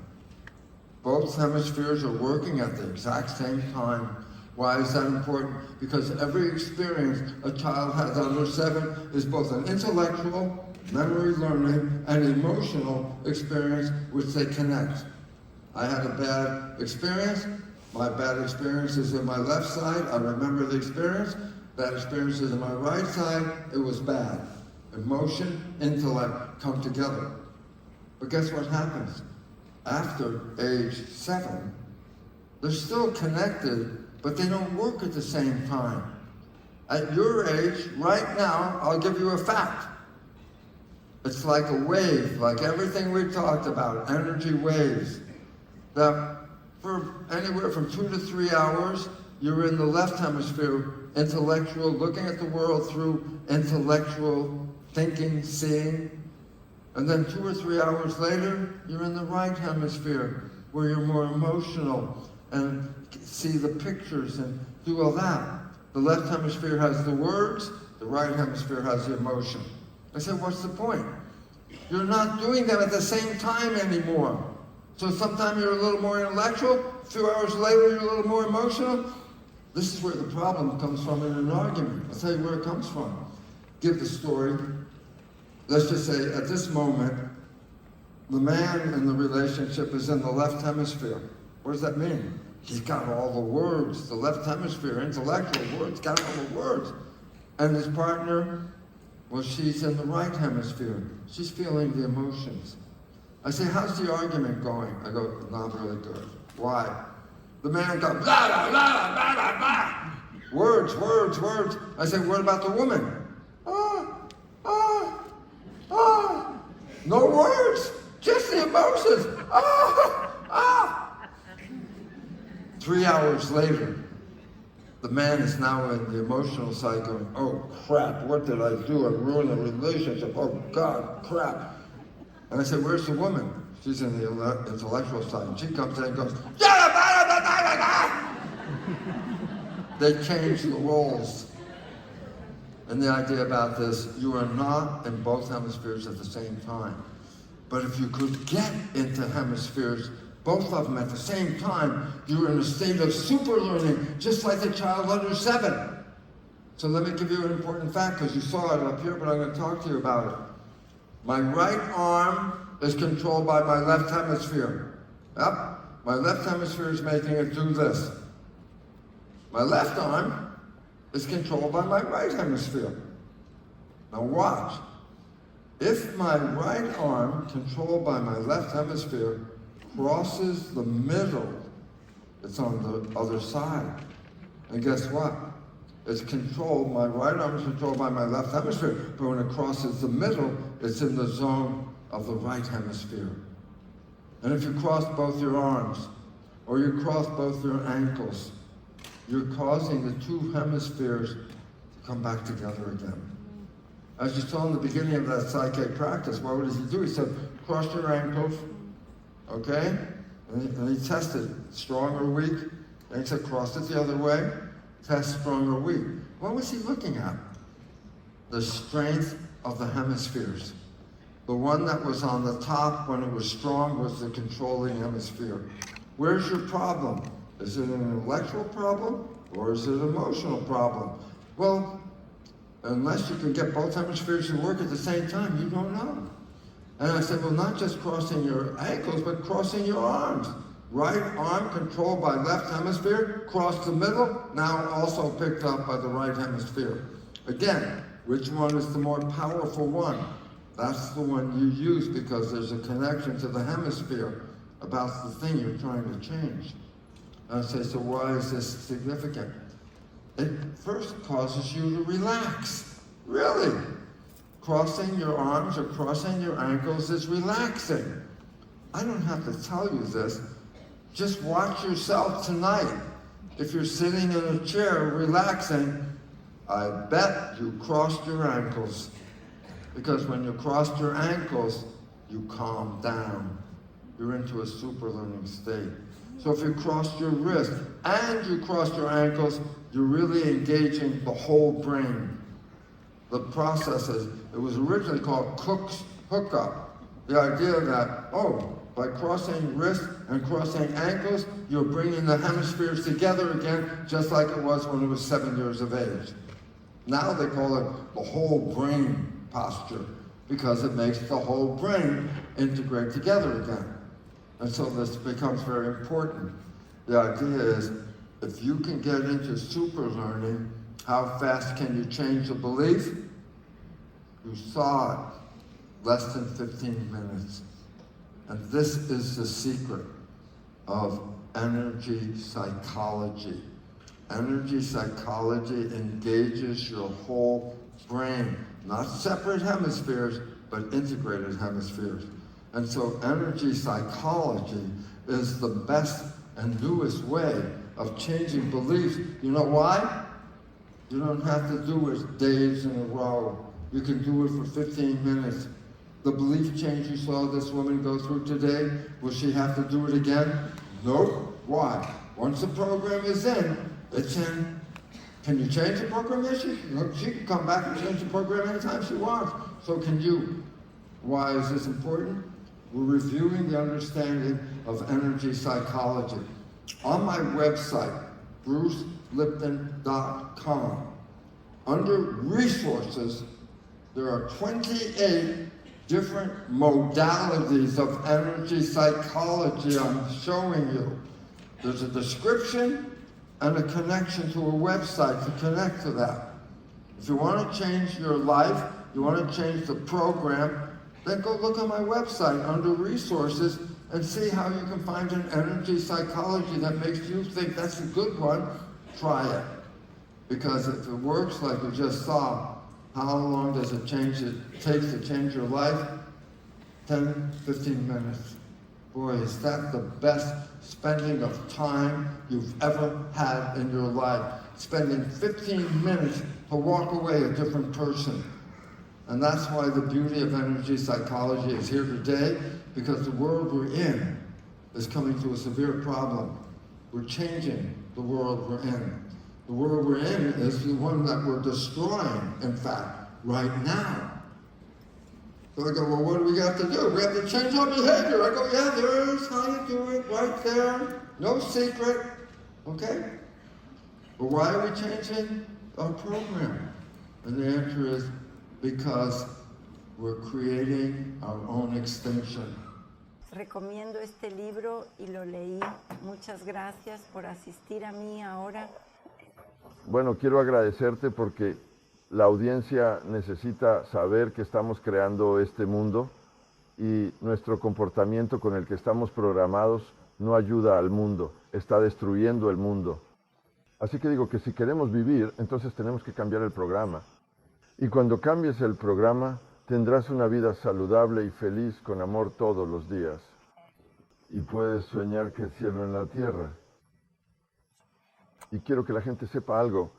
both hemispheres are working at the exact same time. Why is that important? Because every experience a child has under 7 is both an intellectual, memory learning, and emotional experience which they connect. I had a bad experience, My bad experience is in my left side, I remember the experience. Bad experience is in my right side, it was bad. Emotion, intellect come together. But guess what happens? After age 7, they're still connected, but they don't work at the same time. At your age, right now, I'll give you a fact. It's like a wave, like everything we talked about, energy waves. That for anywhere from 2 to 3 hours, you're in the left hemisphere, intellectual, looking at the world through intellectual thinking, seeing. And then 2 or 3 hours later, you're in the right hemisphere, where you're more emotional and see the pictures and do all that. The left hemisphere has the words, the right hemisphere has the emotion. I said, what's the point? You're not doing them at the same time anymore. So sometimes you're a little more intellectual, a few hours later you're a little more emotional. This is where the problem comes from in an argument. I'll tell you where it comes from. Give the story. Let's just say at this moment, the man in the relationship is in the left hemisphere. What does that mean? He's got all the words, the left hemisphere, intellectual words, got all the words. And his partner, well, she's in the right hemisphere. She's feeling the emotions. I say, how's the argument going? I go, not really good. Why? The man goes, blah, blah, blah, blah, blah, blah. Words, words, words. I say, what about the woman? No words, just the emotions. 3 hours later, the man is now in the emotional side going, oh crap, what did I do? I ruined the relationship. Oh God, crap. And I said, where's the woman? She's in the intellectual side. And she comes in and goes, they changed the roles. And the idea about this, you are not in both hemispheres at the same time. But if you could get into hemispheres, both of them at the same time, you're in a state of super learning, just like the child under 7. So let me give you an important fact, because you saw it up here, but I'm going to talk to you about it. My right arm is controlled by my left hemisphere. Yep, my left hemisphere is making it do this. My left arm is controlled by my right hemisphere. Now watch. If my right arm, controlled by my left hemisphere, crosses the middle, it's on the other side. And guess what? It's controlled, my right arm is controlled by my left hemisphere, but when it crosses the middle, it's in the zone of the right hemisphere. And if you cross both your arms, or you cross both your ankles, you're causing the 2 hemispheres to come back together again. As you saw in the beginning of that psychic practice, what does he do? He said, cross your ankles, okay? And he tested strong or weak. And he said, cross it the other way, test strong or weak. What was he looking at? The strength of the hemispheres. The one that was on the top when it was strong was the controlling hemisphere. Where's your problem? Is it an intellectual problem or is it an emotional problem? Well, unless you can get both hemispheres to work at the same time, you don't know. And I said, well, not just crossing your ankles, but crossing your arms. Right arm controlled by left hemisphere, cross the middle, now also picked up by the right hemisphere. Again, which one is the more powerful one? That's the one you use because there's a connection to the hemisphere about the thing you're trying to change. And I say, so why is this significant? It first causes you to relax. Really. Crossing your arms or crossing your ankles is relaxing. I don't have to tell you this. Just watch yourself tonight. If you're sitting in a chair relaxing, I bet you crossed your ankles. Because when you crossed your ankles, you calm down. You're into a super learning state. So if you crossed your wrist and you crossed your ankles, you're really engaging the whole brain. The processes, it was originally called Cook's hookup. The idea that, oh, by crossing wrist and crossing ankles, you're bringing the hemispheres together again, just like it was when it was 7 years of age. Now they call it the whole brain posture, because it makes the whole brain integrate together again. And so this becomes very important. The idea is, if you can get into super learning, how fast can you change a belief? You saw it, less than 15 minutes. And this is the secret of energy psychology. Energy psychology engages your whole brain, not separate hemispheres, but integrated hemispheres. And so energy psychology is the best and newest way of changing beliefs. You know why? You don't have to do it days in a row. You can do it for 15 minutes. The belief change you saw this woman go through today, will she have to do it again? Nope. Why? Once the program is in, it's in. Can you change the program? Yes, she can come back and change the program anytime she wants. So can you. Why is this important? We're reviewing the understanding of energy psychology. On my website, brucelipton.com, under resources, there are 28 different modalities of energy psychology I'm showing you. There's a description and a connection to a website to connect to that. If you want to change your life, you want to change the program, then go look on my website under resources and see how you can find an energy psychology that makes you think that's a good one. Try it. Because if it works like we just saw, how long does it take to change your life? 10, 15 minutes. Boy, is that the best spending of time you've ever had in your life. Spending 15 minutes to walk away a different person. And that's why the beauty of energy psychology is here today, because the world we're in is coming to a severe problem. We're changing the world we're in. The world we're in is the one that we're destroying, in fact, right now. So I go, well, what do we got to do? We have to change our behavior. I go, yeah, there's how you do it, right there. No secret, okay? But why are we changing our program? And the answer is because we're creating our own extinction. Recomiendo este libro y lo leí. Muchas gracias por asistir a mí ahora. Bueno, quiero agradecerte porque la audiencia necesita saber que estamos creando este mundo y nuestro comportamiento con el que estamos programados no ayuda al mundo, está destruyendo el mundo. Así que digo que si queremos vivir, entonces tenemos que cambiar el programa. Y cuando cambies el programa, tendrás una vida saludable y feliz con amor todos los días. Y puedes soñar que el cielo en la tierra. Y quiero que la gente sepa algo.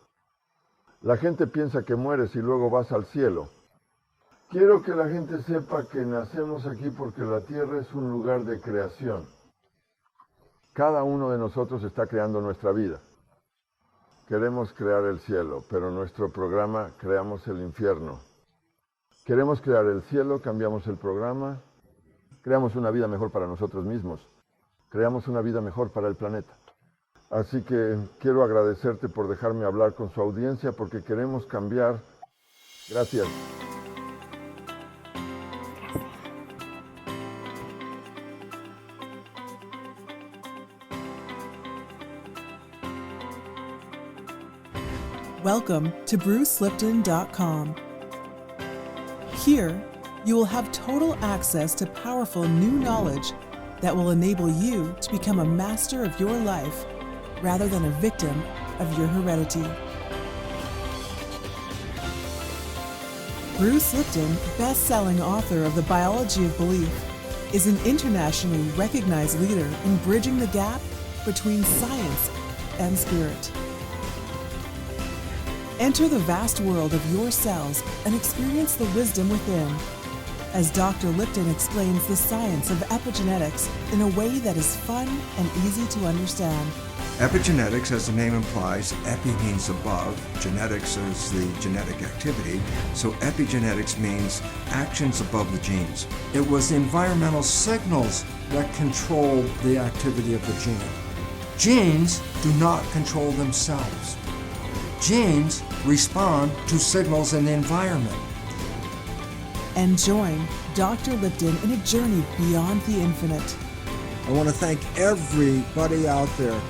La gente piensa que mueres y luego vas al cielo. Quiero que la gente sepa que nacemos aquí porque la tierra es un lugar de creación. Cada uno de nosotros está creando nuestra vida. Queremos crear el cielo, pero en nuestro programa creamos el infierno. Queremos crear el cielo, cambiamos el programa, creamos una vida mejor para nosotros mismos, creamos una vida mejor para el planeta. Así que quiero agradecerte por dejarme hablar con su audiencia porque queremos cambiar. Gracias. Welcome to brucelipton.com. Here, you will have total access to powerful new knowledge that will enable you to become a master of your life rather than a victim of your heredity. Bruce Lipton, best-selling author of The Biology of Belief, is an internationally recognized leader in bridging the gap between science and spirit. Enter the vast world of your cells and experience the wisdom within, as Dr. Lipton explains the science of epigenetics in a way that is fun and easy to understand. Epigenetics, as the name implies, epi means above, genetics is the genetic activity, so epigenetics means actions above the genes. It was the environmental signals that controlled the activity of the gene. Genes do not control themselves. Genes respond to signals in the environment. And join Dr. Lipton in a journey beyond the infinite. I want to thank everybody out there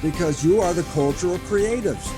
because you are the cultural creatives.